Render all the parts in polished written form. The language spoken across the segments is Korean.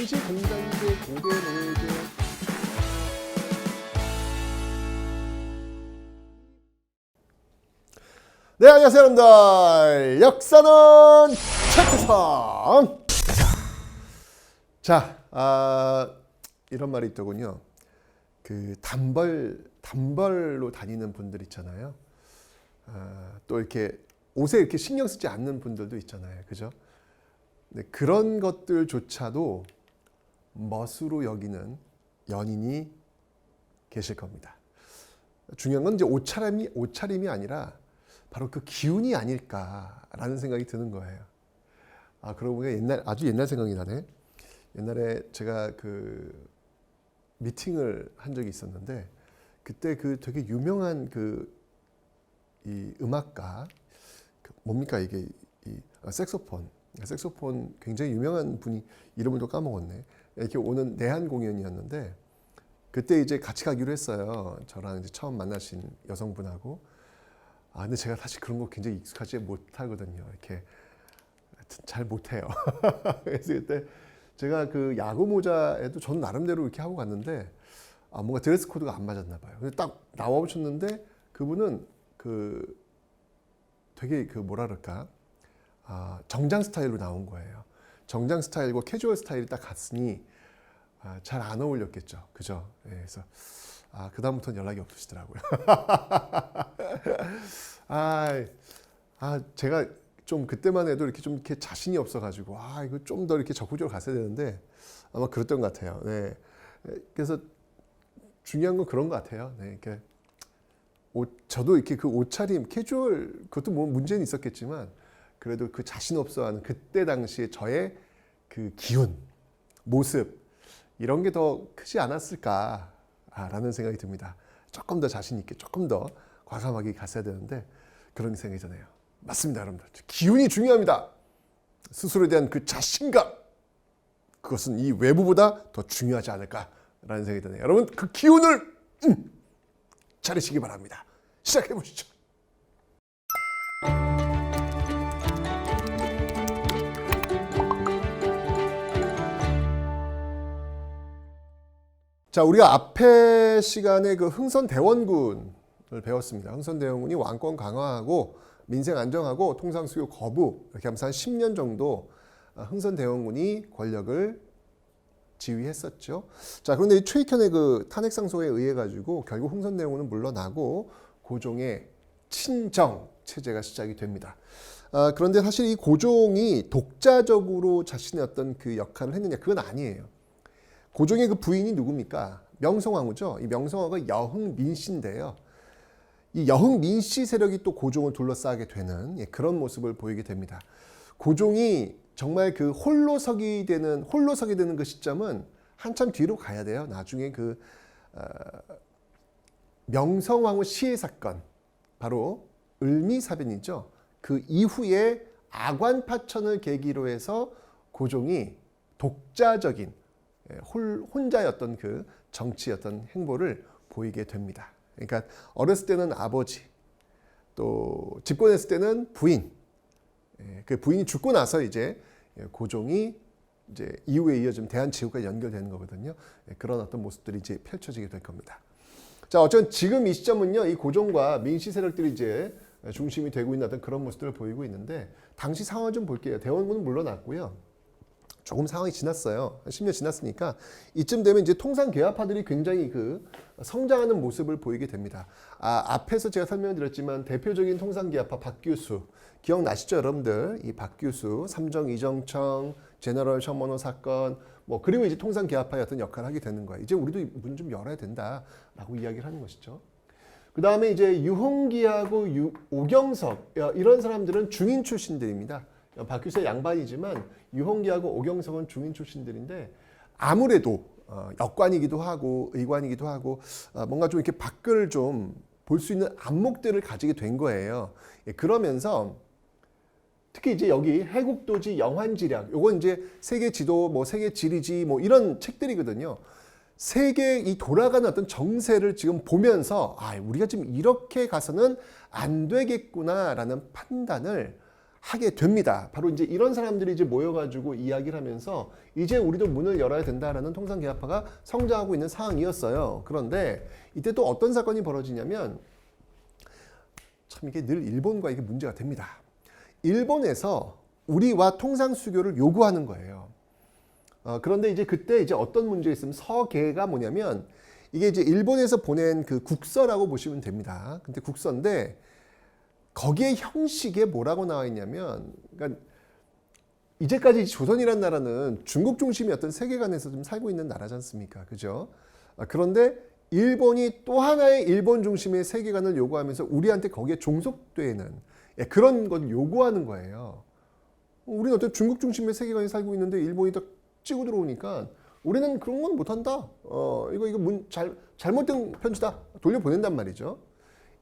당시 공자인데 고대 노예제 네, 안녕하세요 여러분들. 역사는 최태성. 자, 이런 말이 있더군요. 그 단벌로 다니는 분들 있잖아요. 또 이렇게 옷에 이렇게 신경 쓰지 않는 분들도 있잖아요. 그죠? 네, 그런 것들조차도 멋으로 여기는 연인이 계실 겁니다. 중요한 건 이제 옷차림이 아니라 바로 그 기운이 아닐까라는 생각이 드는 거예요. 그러고 보니까 아주 옛날 생각이 나네. 옛날에 제가 그 미팅을 한 적이 있었는데 그때 그 되게 유명한 이 음악가 뭡니까 이게 색소폰 굉장히 유명한 분이 이름을 또 까먹었네. 이렇게 오는 내한 공연이었는데 그때 이제 같이 가기로 했어요. 저랑 이제 처음 만나신 여성분하고. 근데 제가 사실 그런 거 굉장히 익숙하지 못하거든요. 이렇게 잘 못해요. 그래서 그때 제가 그 야구 모자에도 저는 나름대로 이렇게 하고 갔는데 뭔가 드레스 코드가 안 맞았나 봐요. 근데 딱 나와 보셨는데 그분은 되게 뭐라 그럴까 정장 스타일로 나온 거예요. 정장 스타일과 캐주얼 스타일이 딱 같으니 잘 안 어울렸겠죠. 그죠? 네, 그래서 그다음부터는 연락이 없으시더라고요. 제가 좀 그때만 해도 이렇게 자신이 없어가지고 이거 좀 더 이렇게 적극적으로 갔어야 되는데 아마 그랬던 것 같아요. 네. 그래서 중요한 건 그런 것 같아요. 네. 저도 이렇게 그 옷차림, 캐주얼 그것도 뭐 문제는 있었겠지만 그래도 그 자신 없어하는 그때 당시에 저의 그 기운, 모습 이런 게 더 크지 않았을까라는 생각이 듭니다. 조금 더 자신 있게, 조금 더 과감하게 갔어야 되는데 그런 생각이 드네요. 맞습니다, 여러분들. 기운이 중요합니다. 스스로에 대한 그 자신감, 그것은 이 외부보다 더 중요하지 않을까라는 생각이 드네요. 여러분, 그 기운을 차리시기 바랍니다. 시작해 보시죠. 자, 우리가 앞에 시간에 그 흥선대원군을 배웠습니다. 흥선대원군이 왕권 강화하고 민생 안정하고 통상 수요 거부 이렇게 하면서 한 10년 정도 흥선대원군이 권력을 지휘했었죠. 자, 그런데 이 최익현의 그 탄핵 상소에 의해 가지고 결국 흥선대원군은 물러나고 고종의 친정 체제가 시작이 됩니다. 그런데 사실 이 고종이 독자적으로 자신의 어떤 그 역할을 했느냐 그건 아니에요. 고종의 그 부인이 누굽니까? 명성황후죠. 이 명성황후가 여흥민씨인데요. 이 여흥민씨 세력이 또 고종을 둘러싸게 되는 그런 모습을 보이게 됩니다. 고종이 정말 그 홀로 서게 되는 그 시점은 한참 뒤로 가야 돼요. 나중에 그 명성황후 시해 사건, 바로 을미사변이죠. 그 이후에 아관파천을 계기로 해서 고종이 독자적인 혼자의 어떤 그 정치의 어떤 행보를 보이게 됩니다. 그러니까 어렸을 때는 아버지, 또 집권했을 때는 부인, 그 부인이 죽고 나서 이제 고종이 이제 이후에 이어지면 대한제국과 연결되는 거거든요. 그런 어떤 모습들이 이제 펼쳐지게 될 겁니다. 자, 어쨌든 지금 이 시점은요, 이 고종과 민씨 세력들이 이제 중심이 되고 있는 어떤 그런 모습들을 보이고 있는데 당시 상황을 좀 볼게요. 대원군은 물러났고요. 조금 상황이 지났어요. 한 10년 지났으니까 이쯤 되면 이제 통상개화파들이 굉장히 그 성장하는 모습을 보이게 됩니다. 앞에서 제가 설명드렸지만 대표적인 통상개화파 박규수 기억나시죠, 여러분들? 이 박규수, 삼정 이정청, 제너럴 셔먼호 사건, 그리고 이제 통상개화파의 어떤 역할을 하게 되는 거예요. 이제 우리도 문 좀 열어야 된다라고 이야기를 하는 것이죠. 그 다음에 이제 유홍기하고 오경석 이런 사람들은 중인 출신들입니다. 박규수의 양반이지만 유홍기하고 오경석은 중인 출신들인데 아무래도 역관이기도 하고 의관이기도 하고 뭔가 좀 이렇게 밖을 좀 볼 수 있는 안목들을 가지게 된 거예요. 그러면서 특히 이제 여기 해국도지 영환지략, 요건 이제 세계 지도, 세계 지리지 이런 책들이거든요. 세계 이 돌아가는 어떤 정세를 지금 보면서 우리가 지금 이렇게 가서는 안 되겠구나라는 판단을 하게 됩니다. 바로 이제 이런 사람들이 이제 모여가지고 이야기를 하면서 이제 우리도 문을 열어야 된다라는 통상계약파가 성장하고 있는 상황이었어요. 그런데 이때 또 어떤 사건이 벌어지냐면 참 이게 늘 일본과 이게 문제가 됩니다. 일본에서 우리와 통상수교를 요구하는 거예요. 그런데 이제 그때 이제 어떤 문제가 있으면 서계가 뭐냐면 이게 이제 일본에서 보낸 그 국서라고 보시면 됩니다. 근데 국서인데 거기에 형식에 뭐라고 나와 있냐면, 그러니까 이제까지 조선이라는 나라는 중국 중심의 어떤 세계관에서 좀 살고 있는 나라지 않습니까? 그죠? 그런데 일본이 또 하나의 일본 중심의 세계관을 요구하면서 우리한테 거기에 종속되는 그런 걸 요구하는 거예요. 우리는 어떤 중국 중심의 세계관에 살고 있는데 일본이 딱 치고 들어오니까 우리는 그런 건 못한다. 이거 잘못된 편지다. 돌려보낸단 말이죠.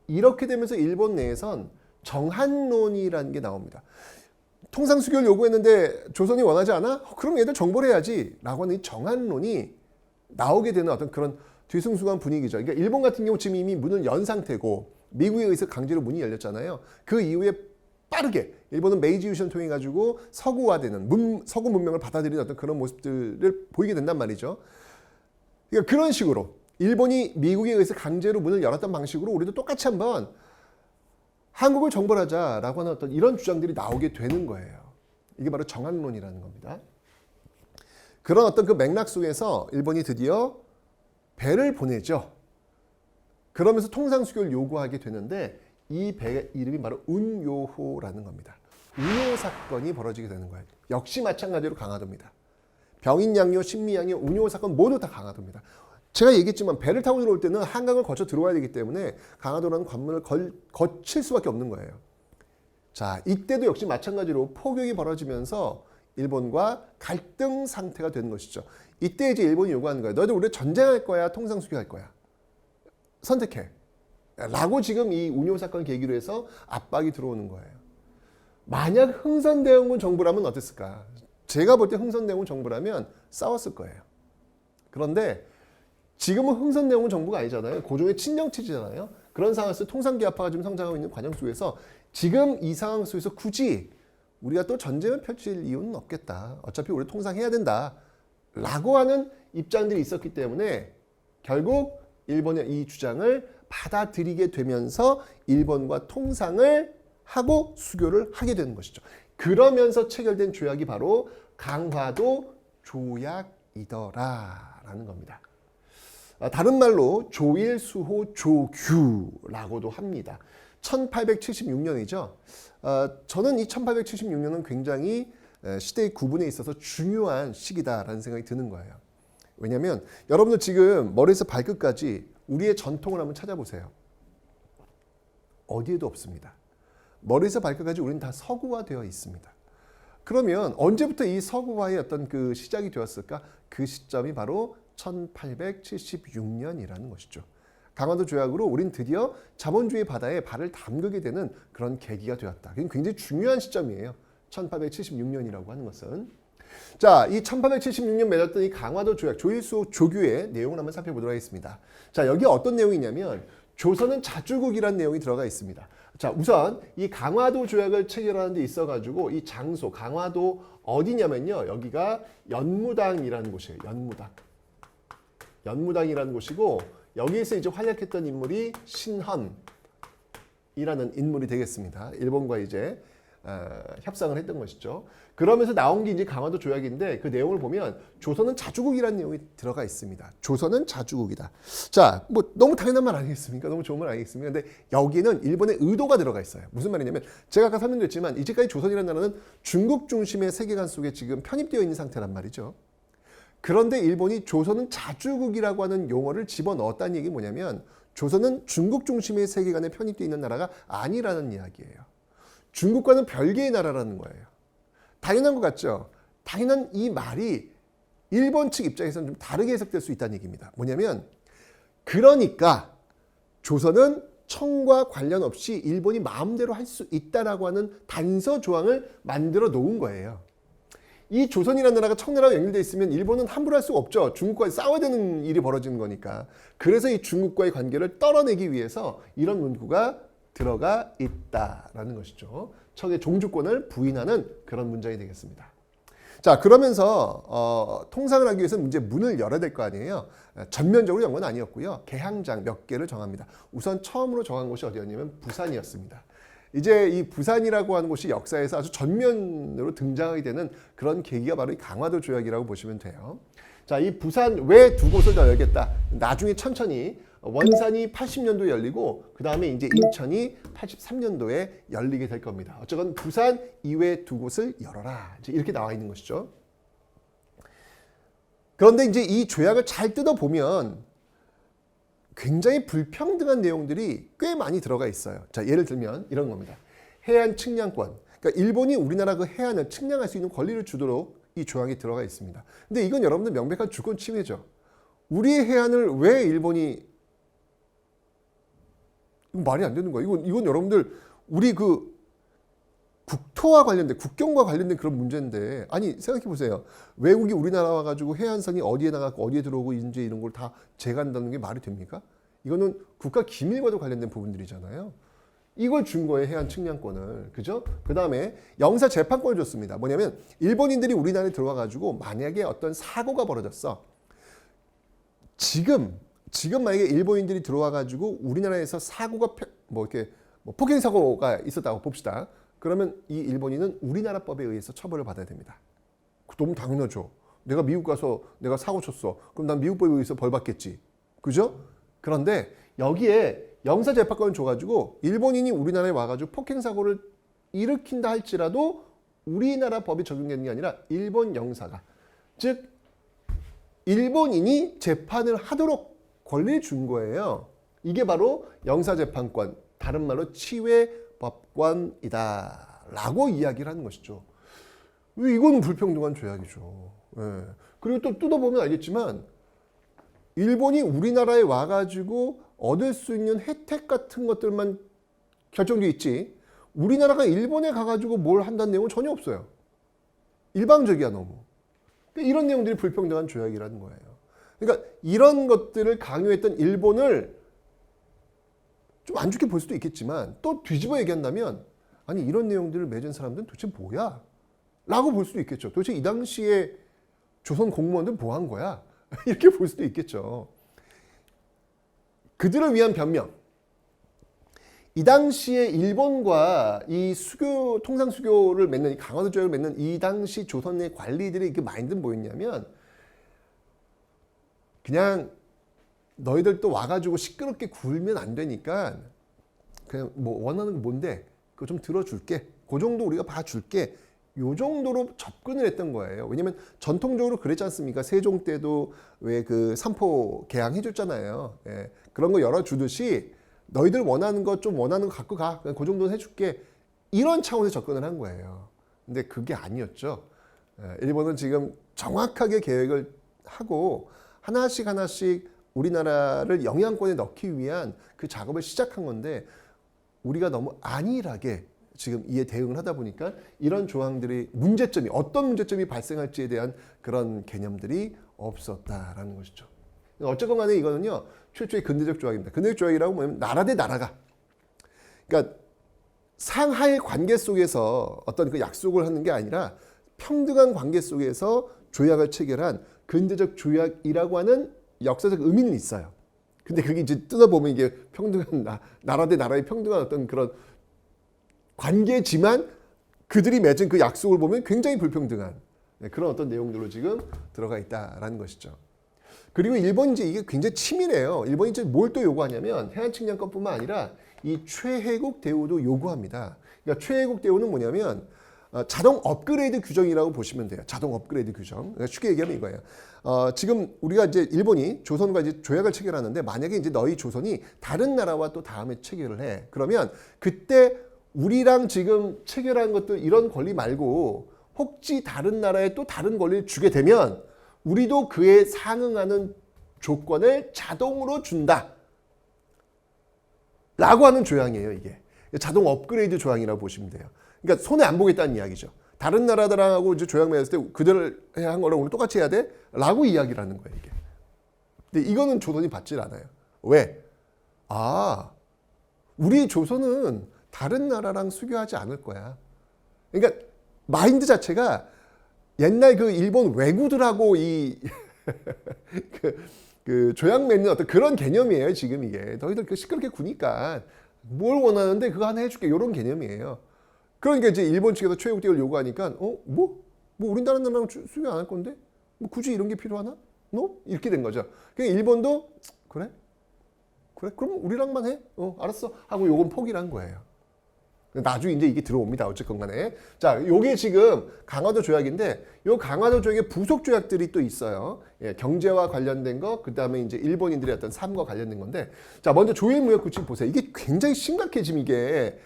이렇게 되면서 일본 내에선 정한론이라는 게 나옵니다. 통상수교를 요구했는데 조선이 원하지 않아? 그럼 얘들 정벌 해야지 라고 하는 이 정한론이 나오게 되는 어떤 그런 뒤숭숭한 분위기죠. 그러니까 일본 같은 경우 지금 이미 문을 연 상태고 미국에 의해서 강제로 문이 열렸잖아요. 그 이후에 빠르게 일본은 메이지 유신을 통해 가지고 서구화되는 서구 문명을 받아들이는 어떤 그런 모습들을 보이게 된단 말이죠. 그러니까 그런 식으로 일본이 미국에 의해서 강제로 문을 열었던 방식으로 우리도 똑같이 한번 한국을 정벌하자라고 하는 어떤 이런 주장들이 나오게 되는 거예요. 이게 바로 정한론이라는 겁니다. 그런 어떤 그 맥락 속에서 일본이 드디어 배를 보내죠. 그러면서 통상수교를 요구하게 되는데 이 배의 이름이 바로 운요호라는 겁니다. 운요 사건이 벌어지게 되는 거예요. 역시 마찬가지로 강화도입니다. 병인양요, 신미양요, 운요 사건 모두 다 강화도입니다. 제가 얘기했지만 배를 타고 들어올 때는 한강을 거쳐 들어와야 되기 때문에 강화도라는 관문을 거칠 수밖에 없는 거예요. 자, 이때도 역시 마찬가지로 포격이 벌어지면서 일본과 갈등 상태가 되는 것이죠. 이때 이제 일본이 요구하는 거예요. 너희들 우리 전쟁할 거야, 통상수교할 거야. 선택해. 라고 지금 이 운요 사건 계기로 해서 압박이 들어오는 거예요. 만약 흥선대원군 정부라면 어땠을까? 제가 볼 때 흥선대원군 정부라면 싸웠을 거예요. 그런데 지금은 흥선대원군 정부가 아니잖아요. 고종의 친정체제잖아요. 그런 상황에서 통상계약파가 지금 성장하고 있는 과정 속에서 지금 이 상황 속에서 굳이 우리가 또 전쟁을 펼칠 이유는 없겠다. 어차피 우리 통상해야 된다. 라고 하는 입장들이 있었기 때문에 결국 일본의 이 주장을 받아들이게 되면서 일본과 통상을 하고 수교를 하게 되는 것이죠. 그러면서 체결된 조약이 바로 강화도 조약이더라라는 겁니다. 다른 말로 조일수호 조규라고도 합니다. 1876년이죠. 저는 이 1876년은 굉장히 시대의 구분에 있어서 중요한 시기다라는 생각이 드는 거예요. 왜냐하면 여러분들 지금 머리에서 발끝까지 우리의 전통을 한번 찾아보세요. 어디에도 없습니다. 머리에서 발끝까지 우리는 다 서구화되어 있습니다. 그러면 언제부터 이 서구화의 어떤 그 시작이 되었을까? 그 시점이 바로 1876년이라는 것이죠. 강화도 조약으로 우린 드디어 자본주의 바다에 발을 담그게 되는 그런 계기가 되었다. 그게 굉장히 중요한 시점이에요. 1876년이라고 하는 것은. 자, 이 1876년 맺었던 이 강화도 조약, 조일수 조규의 내용을 한번 살펴보도록 하겠습니다. 자, 여기 어떤 내용이냐면 조선은 자주국이라는 내용이 들어가 있습니다. 자, 우선 이 강화도 조약을 체결하는 데 있어가지고 이 장소, 강화도 어디냐면요. 여기가 연무당이라는 곳이에요. 연무당이라는 곳이고 여기에서 이제 활약했던 인물이 신헌이라는 인물이 되겠습니다. 일본과 이제 협상을 했던 것이죠. 그러면서 나온 게 이제 강화도 조약인데 그 내용을 보면 조선은 자주국이라는 내용이 들어가 있습니다. 조선은 자주국이다. 자, 뭐 너무 당연한 말 아니겠습니까? 너무 좋은 말 아니겠습니까? 근데 여기는 일본의 의도가 들어가 있어요. 무슨 말이냐면 제가 아까 설명드렸지만 이제까지 조선이라는 나라는 중국 중심의 세계관 속에 지금 편입되어 있는 상태란 말이죠. 그런데 일본이 조선은 자주국이라고 하는 용어를 집어넣었다는 얘기 뭐냐면 조선은 중국 중심의 세계관에 편입되어 있는 나라가 아니라는 이야기예요. 중국과는 별개의 나라라는 거예요. 당연한 것 같죠? 당연한 이 말이 일본 측 입장에서는 좀 다르게 해석될 수 있다는 얘기입니다. 뭐냐면 그러니까 조선은 청과 관련 없이 일본이 마음대로 할 수 있다라고 하는 단서 조항을 만들어 놓은 거예요. 이 조선이라는 나라가 청나라와 연결되어 있으면 일본은 함부로 할 수가 없죠. 중국과의 싸워야 되는 일이 벌어지는 거니까. 그래서 이 중국과의 관계를 떨어내기 위해서 이런 문구가 들어가 있다라는 것이죠. 척의 종주권을 부인하는 그런 문장이 되겠습니다. 자, 그러면서 통상을 하기 위해서는 이제 문을 열어야 될 거 아니에요. 전면적으로 연 건 아니었고요. 개항장 몇 개를 정합니다. 우선 처음으로 정한 곳이 어디였냐면 부산이었습니다. 이제 이 부산이라고 하는 곳이 역사에서 아주 전면으로 등장하게 되는 그런 계기가 바로 이 강화도 조약이라고 보시면 돼요. 자, 이 부산 왜 두 곳을 더 열겠다. 나중에 천천히 원산이 80년도에 열리고 그 다음에 이제 인천이 83년도에 열리게 될 겁니다. 어쨌건 부산 이외 두 곳을 열어라. 이제 이렇게 나와 있는 것이죠. 그런데 이제 이 조약을 잘 뜯어보면 굉장히 불평등한 내용들이 꽤 많이 들어가 있어요. 자, 예를 들면 이런 겁니다. 해안 측량권. 그러니까 일본이 우리나라 그 해안을 측량할 수 있는 권리를 주도록 이 조약이 들어가 있습니다. 근데 이건 여러분들 명백한 주권 침해죠. 우리의 해안을 왜 일본이 이건 말이 안 되는 거예요. 이건 여러분들 우리 그 국토와 관련된 국경과 관련된 그런 문제인데 아니 생각해 보세요. 외국이 우리나라 와가지고 해안선이 어디에 나가고 어디에 들어오고 이제 이런 걸 다 재간다는 게 말이 됩니까? 이거는 국가 기밀과도 관련된 부분들이잖아요. 이걸 준 거예요. 해안 측량권을. 그죠? 그 다음에 영사 재판권을 줬습니다. 뭐냐면 일본인들이 우리나라에 들어와가지고 만약에 어떤 사고가 벌어졌어. 지금 만약에 일본인들이 들어와가지고 우리나라에서 사고가 폭행 사고가 있었다고 봅시다. 그러면 이 일본인은 우리나라 법에 의해서 처벌을 받아야 됩니다. 너무 당연하죠. 내가 미국 가서 내가 사고 쳤어. 그럼 난 미국 법에 의해서 벌 받겠지. 그죠? 그런데 여기에 영사재판권을 줘가지고 일본인이 우리나라에 와가지고 폭행 사고를 일으킨다 할지라도 우리나라 법이 적용되는 게 아니라 일본 영사가, 즉 일본인이 재판을 하도록 권리를 준 거예요. 이게 바로 영사재판권, 다른 말로 치외법권이다 라고 이야기를 하는 것이죠. 이건 불평등한 조약이죠. 예. 그리고 또 뜯어보면 알겠지만 일본이 우리나라에 와가지고 얻을 수 있는 혜택 같은 것들만 결정되어 있지 우리나라가 일본에 가가지고 뭘 한다는 내용은 전혀 없어요. 일방적이야 너무. 이런 내용들이 불평등한 조약이라는 거예요. 그러니까 이런 것들을 강요했던 일본을 좀 안 좋게 볼 수도 있겠지만 또 뒤집어 얘기한다면 아니 이런 내용들을 맺은 사람들은 도대체 뭐야? 라고 볼 수도 있겠죠. 도대체 이 당시에 조선 공무원들은 뭐 한 거야? 이렇게 볼 수도 있겠죠. 그들을 위한 변명. 이 당시에 일본과 이 수교, 통상 수교를 맺는, 이 강화도 조약을 맺는 이 당시 조선의 관리들의 그 마인드는 뭐였냐면 그냥 너희들 또 와가지고 시끄럽게 굴면 안 되니까 그냥 뭐 원하는 거 뭔데? 그거 좀 들어줄게. 그 정도 우리가 봐줄게. 요 정도로 접근을 했던 거예요. 왜냐면 전통적으로 그랬지 않습니까? 세종 때도 왜 그 삼포 개항해줬잖아요. 예. 그런 거 열어주듯이 너희들 원하는 거 좀 원하는 거 갖고 가. 그 정도는 해줄게. 이런 차원에서 접근을 한 거예요. 근데 그게 아니었죠. 예. 일본은 지금 정확하게 계획을 하고 하나씩 우리나라를 영향권에 넣기 위한 그 작업을 시작한 건데 우리가 너무 안일하게 지금 이에 대응을 하다 보니까 이런 조항들이 문제점이 어떤 문제점이 발생할지에 대한 그런 개념들이 없었다라는 것이죠. 어쨌건 간에 이거는요. 최초의 근대적 조약입니다. 근대적 조약이라고 하면 나라 대 나라가 그러니까 상하의 관계 속에서 어떤 그 약속을 하는 게 아니라 평등한 관계 속에서 조약을 체결한 근대적 조약이라고 하는 역사적 의미는 있어요. 근데 그게 이제 뜯어보면 이게 평등한 나라 대 나라의 평등한 어떤 그런 관계지만 그들이 맺은 그 약속을 보면 굉장히 불평등한 그런 어떤 내용들로 지금 들어가 있다라는 것이죠. 그리고 일본이 이제 이게 굉장히 치밀해요. 일본이 이제 뭘 또 요구하냐면 해안 측량권뿐만 아니라 이 최혜국 대우도 요구합니다. 그러니까 최혜국 대우는 뭐냐면 자동 업그레이드 규정이라고 보시면 돼요. 자동 업그레이드 규정. 그러니까 쉽게 얘기하면 이거예요. 지금 우리가 이제 일본이 조선과 이제 조약을 체결하는데 만약에 이제 너희 조선이 다른 나라와 또 다음에 체결을 해. 그러면 그때 우리랑 지금 체결한 것들 이런 권리 말고 혹시 다른 나라에 또 다른 권리를 주게 되면 우리도 그에 상응하는 조건을 자동으로 준다. 라고 하는 조항이에요, 이게. 자동 업그레이드 조항이라고 보시면 돼요. 그러니까 손해 안 보겠다는 이야기죠. 다른 나라들하고 이제 조약 맺었을 때 그들을 한 거랑 우리 똑같이 해야 돼? 라고 이야기를 하는 거예요, 이게. 근데 이거는 조선이 받질 않아요. 왜? 우리 조선은 다른 나라랑 수교하지 않을 거야. 그러니까 마인드 자체가 옛날 그 일본 왜구들하고 이 그 조약 맺는 어떤 그런 개념이에요. 지금 이게 너희들 그 시끄럽게 구니까 뭘 원하는데 그거 하나 해줄게 이런 개념이에요. 그러니까 이제 일본 측에서 최후국대를 요구하니까 뭐 우리나라 나라랑 수교 안 할 건데 뭐 굳이 이런 게 필요하나? 이렇게 된 거죠. 그러니까 일본도 그래 그럼 우리랑만 해. 알았어 하고 요건 포기를 한 거예요. 나중에 이제 이게 들어옵니다. 어쨌건 간에. 자, 요게 지금 강화도 조약인데, 요 강화도 조약에 부속 조약들이 또 있어요. 예, 경제와 관련된 거, 그 다음에 이제 일본인들의 어떤 삶과 관련된 건데, 자, 먼저 조일무역규칙 보세요. 이게 굉장히 심각해, 지금 이게.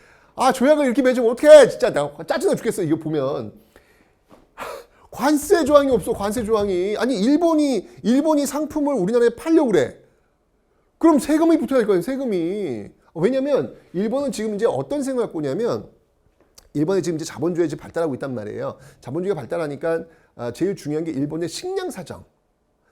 조약을 이렇게 맺으면 어떡해! 진짜 나 짜증나 죽겠어, 이거 보면. 관세 조항이 없어, 관세 조항이. 아니, 일본이 상품을 우리나라에 팔려고 그래. 그럼 세금이 붙어야 될 거예요, 세금이. 왜냐면 일본은 지금 이제 어떤 생각을 갖고 있냐면 일본에 지금 이제 자본주의가 발달하고 있단 말이에요. 자본주의가 발달하니까 제일 중요한 게 일본의 식량 사정.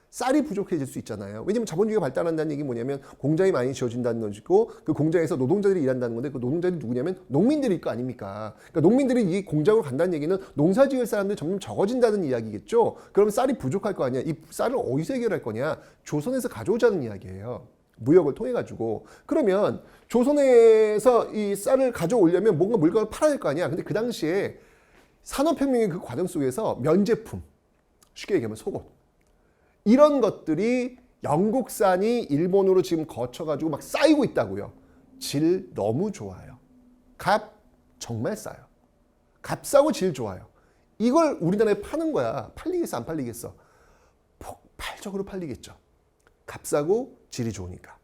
쌀이 부족해질 수 있잖아요. 왜냐면 자본주의가 발달한다는 얘기 뭐냐면 공장이 많이 지어진다는 것이고 그 공장에서 노동자들이 일한다는 건데 그 노동자들이 누구냐면 농민들일 거 아닙니까? 그러니까 농민들이 이 공장으로 간다는 얘기는 농사 지을 사람들이 점점 적어진다는 이야기겠죠. 그럼 쌀이 부족할 거 아니야. 이 쌀을 어디서 해결할 거냐? 조선에서 가져오자는 이야기예요. 무역을 통해 가지고. 그러면 조선에서 이 쌀을 가져오려면 뭔가 물건을 팔아야 될 거 아니야. 근데 그 당시에 산업혁명의 그 과정 속에서 면제품, 쉽게 얘기하면 속옷, 이런 것들이 영국산이 일본으로 지금 거쳐가지고 막 쌓이고 있다고요. 질 너무 좋아요. 값 정말 싸요. 값 싸고 질 좋아요. 이걸 우리나라에 파는 거야. 팔리겠어 안 팔리겠어? 폭발적으로 팔리겠죠. 값 싸고 질이 좋으니까.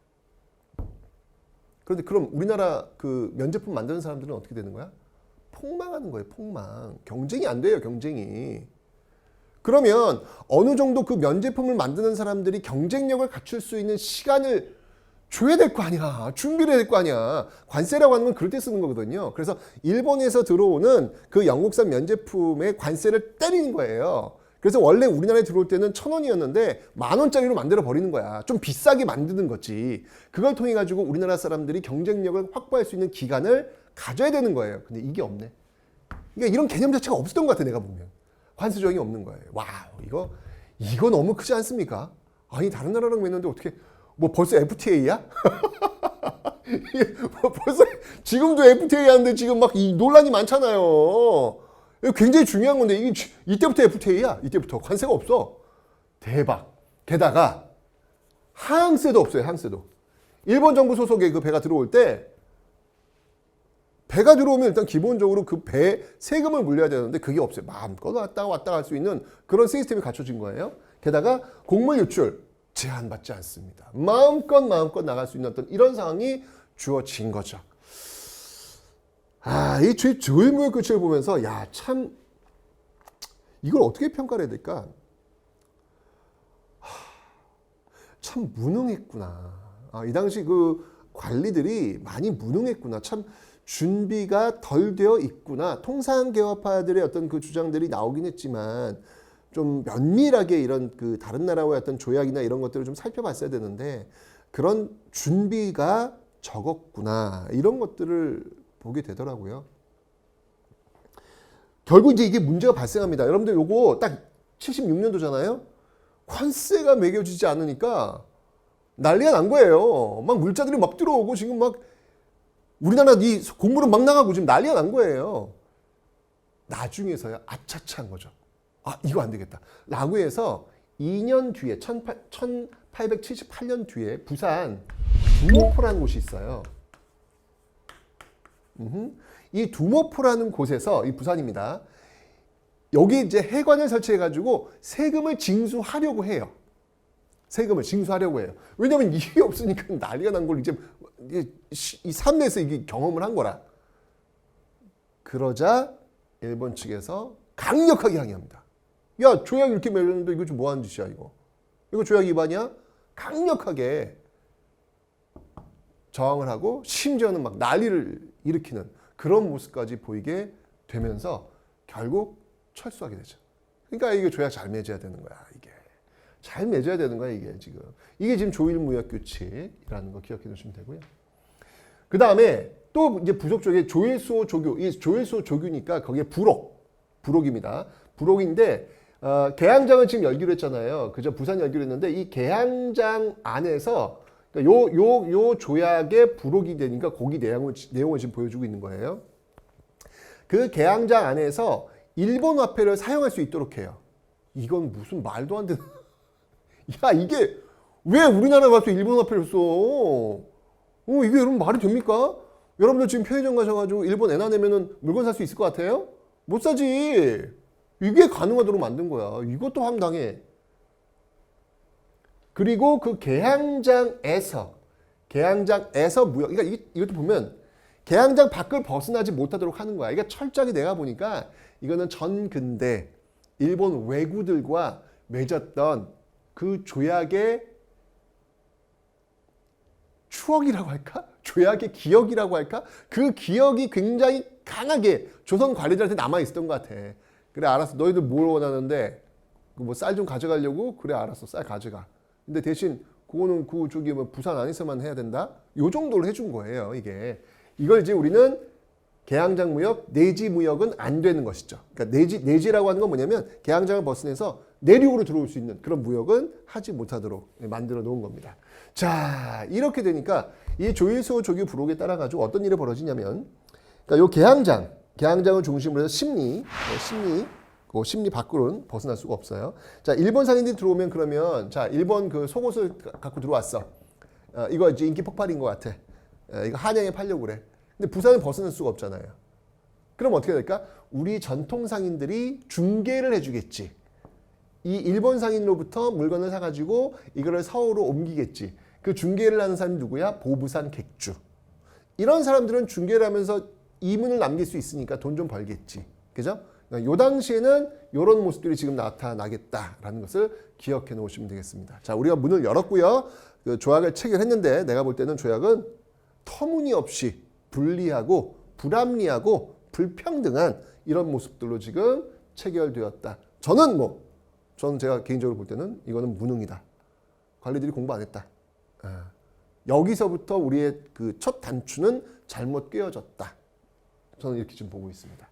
그런데 그럼 우리나라 그 면제품 만드는 사람들은 어떻게 되는 거야? 폭망하는 거예요. 폭망. 경쟁이 안 돼요. 경쟁이. 그러면 어느 정도 그 면제품을 만드는 사람들이 경쟁력을 갖출 수 있는 시간을 줘야 될 거 아니야. 준비를 해야 될 거 아니야. 관세라고 하는 건 그럴 때 쓰는 거거든요. 그래서 일본에서 들어오는 그 영국산 면제품의 관세를 때리는 거예요. 그래서 원래 우리나라에 들어올 때는 1,000원이었는데 10,000원짜리로 만들어 버리는 거야. 좀 비싸게 만드는 거지. 그걸 통해 가지고 우리나라 사람들이 경쟁력을 확보할 수 있는 기간을 가져야 되는 거예요. 근데 이게 없네. 그러니까 이런 개념 자체가 없었던 것 같아, 내가 보면. 관세 조항이 없는 거예요. 와우, 이거 너무 크지 않습니까? 아니, 다른 나라랑 맺는데 어떻게, 뭐 벌써 FTA야? 뭐 벌써, 지금도 FTA 하는데 지금 막 이 논란이 많잖아요. 굉장히 중요한 건데 이때부터 FTA야. 이때부터 관세가 없어. 대박. 게다가 항세도 없어요. 항세도. 일본 정부 소속의 그 배가 들어올 때 배가 들어오면 일단 기본적으로 그 배 세금을 물려야 되는데 그게 없어요. 마음껏 왔다 갈 수 있는 그런 시스템이 갖춰진 거예요. 게다가 곡물 유출 제한받지 않습니다. 마음껏 나갈 수 있는 어떤 이런 상황이 주어진 거죠. 이 조일무역규칙을 보면서 참 이걸 어떻게 평가를 해야 될까? 참 무능했구나. 이 당시 그 관리들이 많이 무능했구나. 참 준비가 덜 되어 있구나. 통상개업파들의 어떤 그 주장들이 나오긴 했지만 좀 면밀하게 이런 그 다른 나라와의 어떤 조약이나 이런 것들을 좀 살펴봤어야 되는데 그런 준비가 적었구나. 이런 것들을 보게 되더라고요. 결국 이제 이게 문제가 발생합니다. 여러분들 요거 딱 76년도잖아요. 관세가 매겨지지 않으니까 난리가 난 거예요. 막 물자들이 막 들어오고 지금 막 우리나라 이 곡물은 막 나가고 지금 난리가 난 거예요. 나중에서야 아차차한 거죠. 이거 안 되겠다. 라고 해서 2년 뒤에 1878년 뒤에 부산 두모포라는 곳이 있어요. 이 두모포라는 곳에서 이 부산입니다. 여기 이제 해관을 설치해가지고 세금을 징수하려고 해요. 세금을 징수하려고 해요. 왜냐하면 이게 없으니까 난리가 난 걸 이제 이 삶에서 이게 경험을 한 거라. 그러자 일본 측에서 강력하게 항의합니다. 야, 조약 이렇게 맺었는데 이거 좀 뭐 하는 짓이야, 이거. 이거 조약 위반이야? 강력하게 저항을 하고 심지어는 막 난리를 일으키는 그런 모습까지 보이게 되면서 결국 철수하게 되죠. 그러니까 이게 조약 잘 맺어야 되는 거야, 이게. 잘 맺어야 되는 거야, 이게 지금. 이게 지금 조일무역규칙이라는 거 기억해 두시면 되고요. 그 다음에 또 이제 부속 쪽에 조일수호 조교, 이 조일수호 조교니까 거기에 부록입니다. 부록인데 계양장을 지금 열기로 했잖아요. 그저 부산 열기로 했는데 이 계양장 안에서 요 조약의 부록이 되니까 거기 내용을 지금 보여주고 있는 거예요. 그 계양장 안에서 일본 화폐를 사용할 수 있도록 해요. 이건 무슨 말도 안 되는. 야, 이게 왜 우리나라 가서 일본 화폐를 써? 이게 여러분 말이 됩니까? 여러분들 지금 편의점 가셔가지고 일본 엔화 내면은 물건 살 수 있을 것 같아요? 못 사지. 이게 가능하도록 만든 거야. 이것도 황당해. 그리고 그 계양장에서 무역, 그러니까 이것도 보면 계양장 밖을 벗어나지 못하도록 하는 거야. 이게 철저하게 내가 보니까 이거는 전근대 일본 왜구들과 맺었던 그 조약의 추억이라고 할까? 조약의 기억이라고 할까? 그 기억이 굉장히 강하게 조선 관리들한테 남아있었던 것 같아. 그래, 알았어. 너희들 뭘 원하는데 뭐 쌀 좀 가져가려고? 그래, 알았어. 쌀 가져가. 근데 대신 그거는 저기 뭐 부산 안에서만 해야 된다? 요 정도로 해준 거예요, 이게. 이걸 이제 우리는 계양장 무역, 내지 무역은 안 되는 것이죠. 그러니까 내지라고 하는 건 뭐냐면 계양장을 벗어나서 내륙으로 들어올 수 있는 그런 무역은 하지 못하도록 만들어 놓은 겁니다. 자, 이렇게 되니까 이 조일수호 조교 부록에 따라 가지고 어떤 일이 벌어지냐면, 그러니까 요 계양장을 중심으로 해서 심리 밖으로는 벗어날 수가 없어요. 자, 일본 상인들이 들어오면 그러면 자, 일본 그 속옷을 갖고 들어왔어. 이거 이제 인기 폭발인 것 같아. 이거 한양에 팔려고 그래. 근데 부산은 벗어날 수가 없잖아요. 그럼 어떻게 될까? 우리 전통 상인들이 중개를 해주겠지. 이 일본 상인으로부터 물건을 사가지고 이거를 서울로 옮기겠지. 그 중개를 하는 사람이 누구야? 보부산 객주. 이런 사람들은 중개를 하면서 이문을 남길 수 있으니까 돈 좀 벌겠지. 그죠? 요 당시에는 이런 모습들이 지금 나타나겠다라는 것을 기억해 놓으시면 되겠습니다. 자, 우리가 문을 열었고요. 그 조약을 체결했는데 내가 볼 때는 조약은 터무니없이 불리하고 불합리하고 불평등한 이런 모습들로 지금 체결되었다. 저는 제가 개인적으로 볼 때는 이거는 무능이다. 관리들이 공부 안 했다. 여기서부터 우리의 그 첫 단추는 잘못 꿰어졌다. 저는 이렇게 좀 보고 있습니다.